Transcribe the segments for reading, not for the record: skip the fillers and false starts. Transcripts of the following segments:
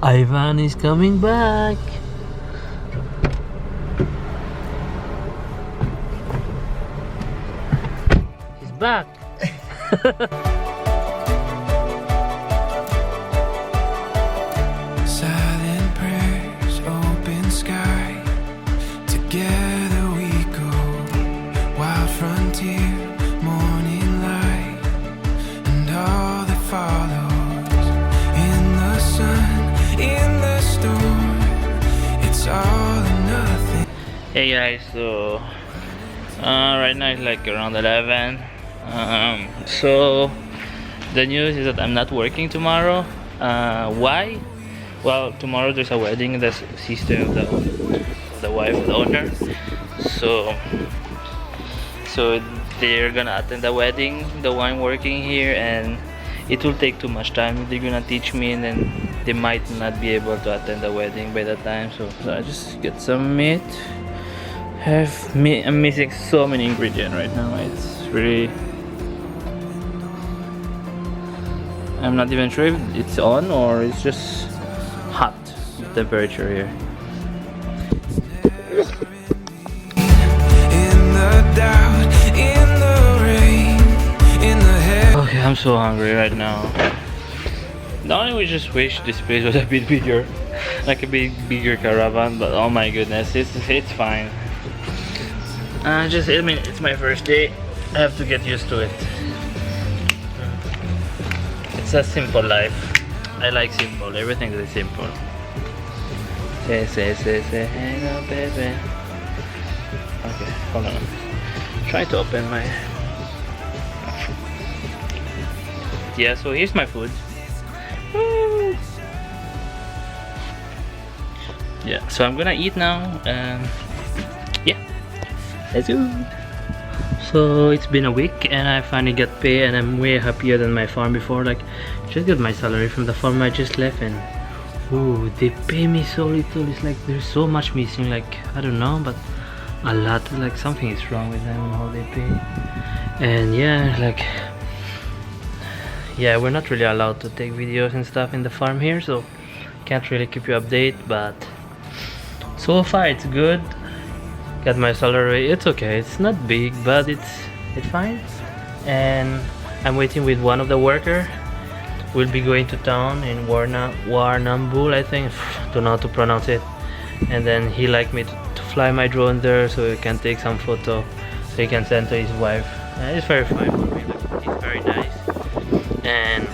Ivan is coming back. He's back. Silent prayers, open sky. Together we go. Wild frontier, morning light, and all that follows. In the sun, in the storm, it's all or nothing. Hey guys, so right now it's like around 11. So the news is that I'm not working tomorrow. Why? Well, tomorrow there's a wedding. The sister of the wife of the owner. So they're gonna attend the wedding, the one working here, and it will take too much time. They're gonna teach me, and then they might not be able to attend the wedding by that time. So I just get some meat. I'm missing so many ingredients right now. It's really, I'm not even sure if it's on or it's just hot, the temperature here. In the doubt, in the rain, in the head. Okay, I'm so hungry right now. Don't we just wish this place was a bit bigger, like a bigger caravan, but oh my goodness, it's fine. I mean, it's my first day. I have to get used to it. It's a simple life. I like simple. Everything is simple. Say, hello, baby. Okay, hold on. Try to open my. Yeah, so here's my food. Woo! Yeah, so I'm gonna eat now. Yeah. Let's go. So it's been a week and I finally got paid, and I'm way happier than my farm before. Like, just got my salary from the farm I just left, and ooh, they pay me so little. It's like there's so much missing. Like, I don't know, but a lot. Like something is wrong with them and how they pay. And yeah, like, yeah, we're not really allowed to take videos and stuff in the farm here, so can't really keep you update. But so far it's good. Got my salary. It's okay. It's not big, but it's fine. And I'm waiting with one of the worker. We'll be going to town in Warrnambool, I think. Don't know how to pronounce it. And then he like me to fly my drone there, so he can take some photo, so he can send to his wife. And it's very fine for me. He's very nice, and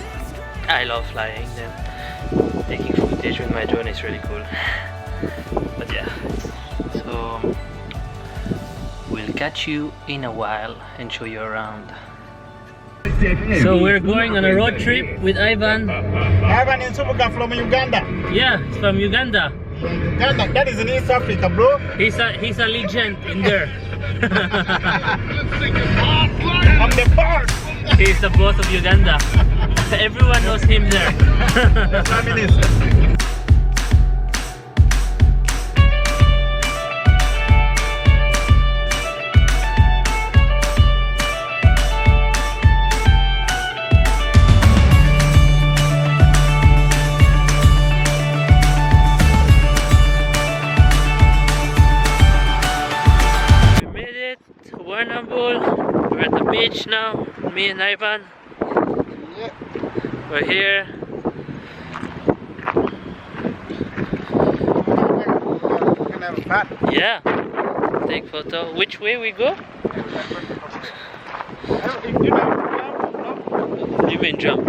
I love flying. Then taking footage with my drone is really cool. But yeah, so we'll catch you in a while and show you around. So we're going on a road trip with Ivan. Ivan is from Uganda. Yeah, he's from Uganda. Uganda, that is in East Africa, bro. He's a legend in there. I'm the boss. He's the boss of Uganda. Everyone knows him there. The Prime Minister. We're at the beach now, me and Ivan. Yeah. We're here. Can I have a pat? Yeah. Take photo. Which way we go? You mean jump?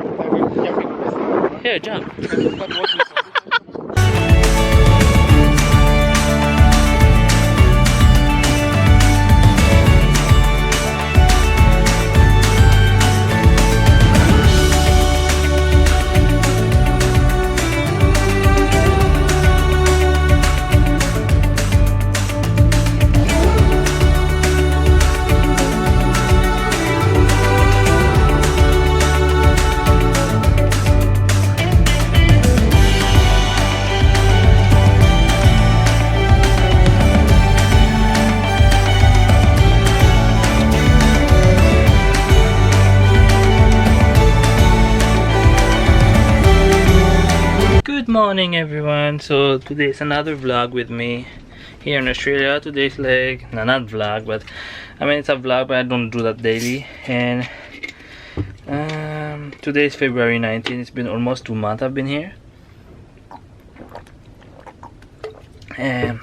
Yeah, jump. morning everyone. So today is another vlog with me here in Australia. Today's like not vlog, but I mean it's a vlog, but I don't do that daily. And today is February 19th. It's been almost 2 months I've been here, and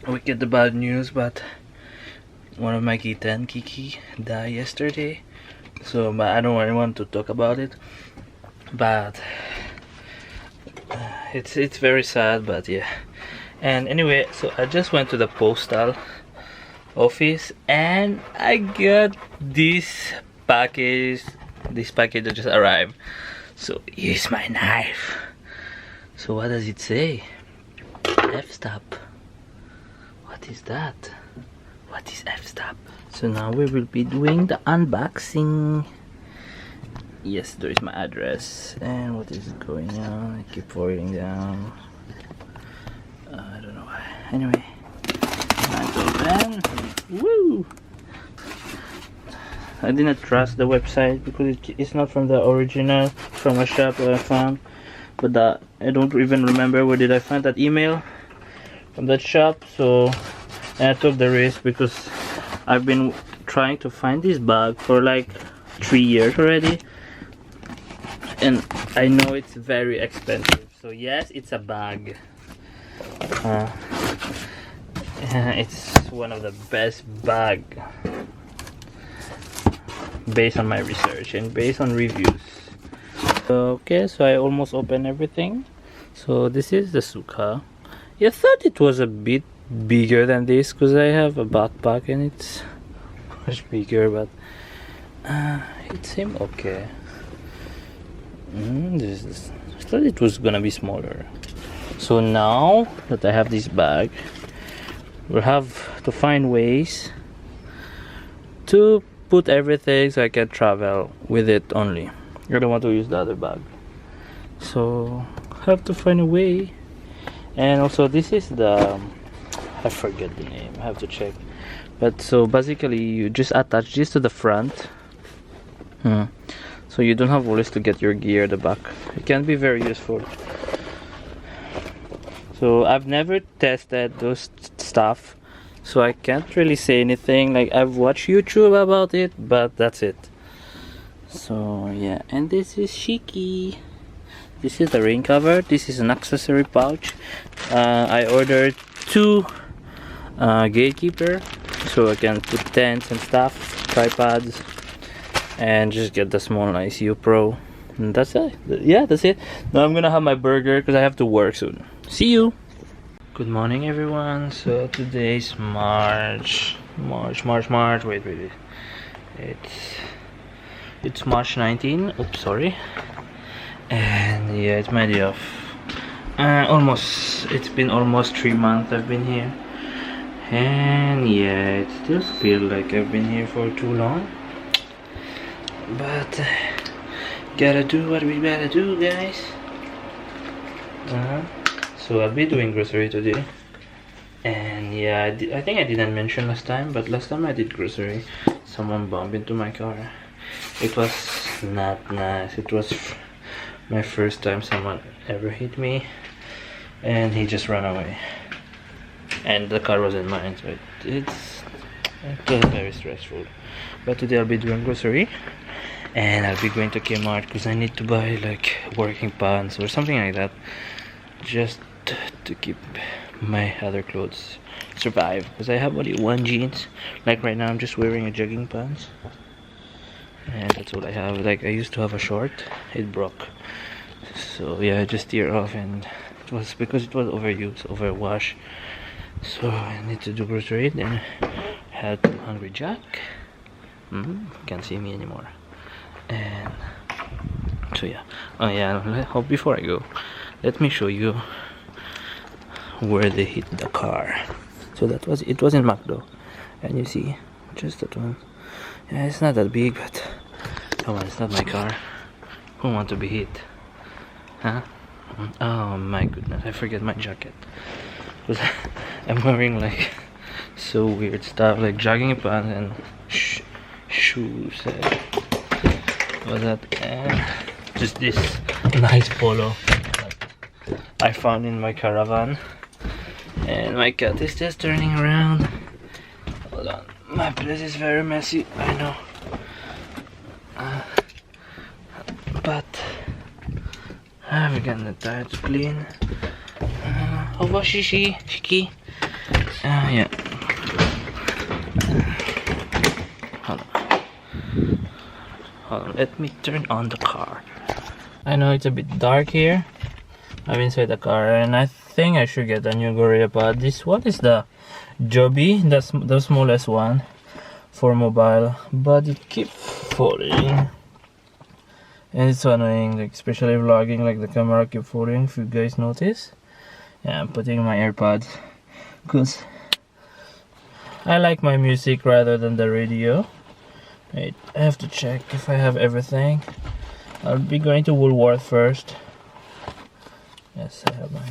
we get the bad news, but one of my kitten, Kiki, died yesterday. So but I don't really want to talk about it, but it's very sad. But yeah, and anyway, so I just went to the postal office and I got this package that just arrived. So here's my knife. So what does it say? F-stop. What is that? What is f-stop? So now we will be doing the unboxing. Yes, there is my address. And what is going on? I keep falling down. I don't know why. Anyway, let's open. Woo! I didn't trust the website because it's not from the original, from a shop that I found. But I don't even remember where did I find that email from that shop. So and I took the risk because I've been trying to find this bag for like 3 years already, and I know it's very expensive. So yes, it's a bag. It's one of the best bag based on my research and based on reviews. Okay, so I almost opened everything. So this is the Suka. I thought it was a bit bigger than this because I have a backpack and it's much bigger, but it seemed okay. I thought it was gonna be smaller. So now that I have this bag, we'll have to find ways to put everything so I can travel with it only. I don't want to use the other bag, so I have to find a way. And also this is the, I forget the name, I have to check. But so basically you just attach this to the front, so you don't have always to get your gear at the back. It can be very useful. So I've never tested those stuff, so I can't really say anything. Like I've watched YouTube about it, but that's it. So yeah, and this is Shiki. This is the rain cover. This is an accessory pouch. I ordered 2 gatekeeper, so I can put tents and stuff, tripods, and just get the small ICU Pro. And that's it. Yeah, that's it. Now I'm gonna have my burger because I have to work soon. See you. Good morning, everyone. So today's March. Wait. It's March 19. Oops, sorry. And yeah, it's my day off. It's been almost 3 months I've been here, and yeah, it still feels like I've been here for too long, but gotta do what we gotta do, guys. So I'll be doing grocery today, and yeah, I think I didn't mention last time, but last time I did grocery, someone bumped into my car. It was not nice. It was my first time someone ever hit me, and he just ran away, and the car wasn't mine, so it was very stressful. But today I'll be doing grocery, and I'll be going to Kmart because I need to buy like working pants or something like that, just to keep my other clothes survive, because I have only 1 jeans. Like right now I'm just wearing a jogging pants, and that's all I have. Like I used to have a short, it broke, so yeah, I just tear off, and it was because it was overused, overwash. So I need to do grocery. Then I had Hungry Jack. Can't see me anymore. And so yeah, oh yeah, before I go, let me show you where they hit the car. So it was in McDo, and you see just that one. Yeah, it's not that big, but come on, it's not my car. Who want to be hit? Huh? Oh my goodness, I forget my jacket. Because I'm wearing like so weird stuff, like jogging pants and shoes. What's that? And just this nice polo. I found in my caravan. And my cat is just turning around. Hold on, my place is very messy, I know. But we're gonna try to clean. How about Shiki? Yeah. Hold on, let me turn on the car. I know it's a bit dark here. I'm inside the car and I think I should get a new GorillaPod. This one is the Joby, the smallest one for mobile, but it keeps falling. And it's so annoying, like especially vlogging, like the camera keep falling, if you guys notice. Yeah, I'm putting my AirPods because I like my music rather than the radio. Wait, I have to check if I have everything. I'll be going to Woolworth first. Yes, I have my...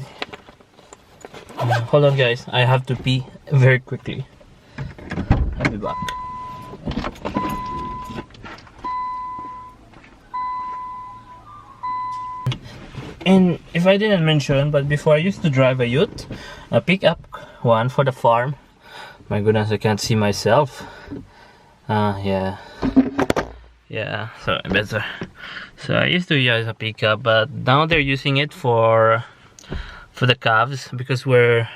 hold on guys, I have to pee very quickly. I'll be back. And if I didn't mention, but before I used to drive a ute, a pickup one for the farm. My goodness, I can't see myself. Yeah, so better. So I used to use a pickup, but now they're using it for the calves because we're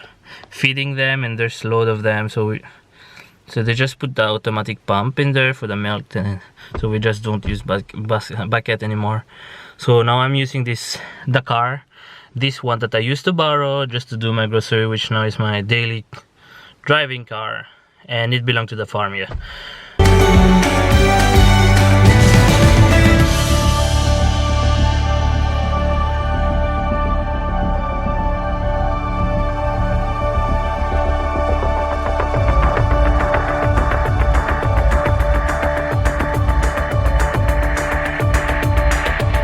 feeding them and there's a load of them. So they just put the automatic pump in there for the milk, and so we just don't use bucket anymore. So now I'm using the car, this one that I used to borrow just to do my grocery, which now is my daily driving car, and it belonged to the farm. Yeah.